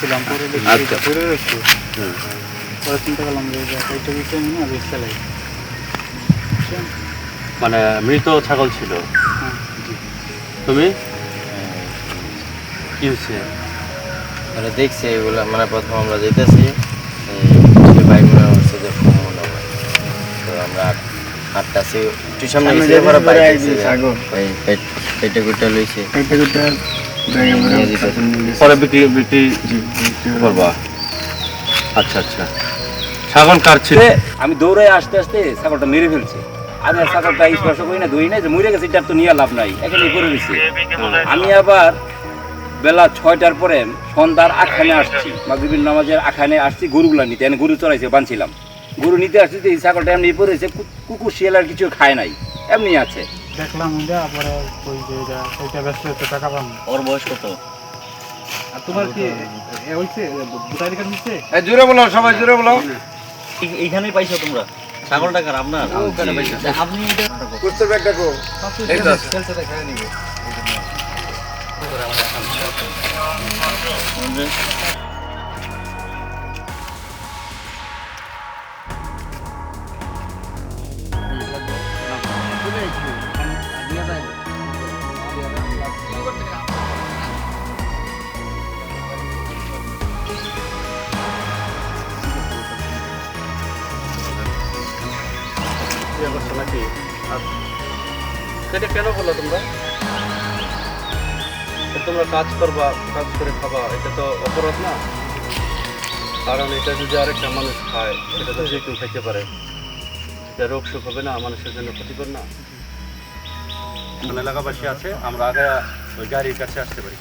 ছিলাম পরে দেখি আচ্ছা। এটা পড়ে রয়েছে। হুম। পরে চিন্তা করলাম যে এটা বিষয় নিয়ে আমি চালাই। বুঝছেন? মানে মৃত ছাগল ছিল। হ্যাঁ, জি। তুমি কি হয়েছে? মানে দেখছি এগুলো মানে প্রথম আমরা যেতেছি বাইক মনে হচ্ছে যে ফোন মনে হয় তো আমরা হাঁটতেছি একটু সামনে সামনে গেছি যেতে পরে পরে বাইক এই যে ছাগল। পেটে কুটে লইছে এটা দুটো জায়গা নিয়ে যেতেছে। পরে বিক্রি করবা? আচ্ছা আচ্ছা। ছাগল কার ছিল? আমি দৌড়ে আসতে আসতে ছাগলটা মেরে ফেলছে। আমি আর ছাগলটা স্পর্শ করি না, ধরি না, যে মরে গেছে এটা তো নিয়ে লাভ নাই, এখানে করে দিছে। আমি আবার বেলা 6টার পরে সন্ধ্যার আখানে আসছি, মাগরিবের নামাজের আখানে আসছি গরুগুলা নিতে, এনে গরু চড়াইছে, বানছিলাম গরু নিতে আসছি, এই ছাগলটা এমনি পড়েছে, কুকুর শিয়াল আর কিছু খায় নাই, এমনি আছে। দেখলাম ওইটা পরে ওই যে এটা ব্যস্ত হতে টাকা পাবো। ওর বয়স কত? আর তোমার কি হইছে ভোটার কার্ড হইছে? জোরে বলো, সবাই জোরে বলো। এইখানেই পাইছো তোমরা ছাগলটা কার আপনার? ওখানে পাইছো আপনি এটা করতে ব্যাগটা কো এই তো আছে। সেলসে দেখায় নিবে বিয়ে করছো নাকি? আচ্ছা। সেটা কেন বললো তোমরা? তোমরা কাজ করবা, কাজ করে খাবা, এটা তো অপরাধ না? কারণ এটা যদি আরেকটা মানুষ খায় সেটা তো যে কেউ খাইতে পারে, এটা রোগ সুখ হবে না, মানুষের জন্য ক্ষতিকর না? এলাকাবাসী আছে, আমরা আগে ওই গাড়ির কাছে আসতে পারি।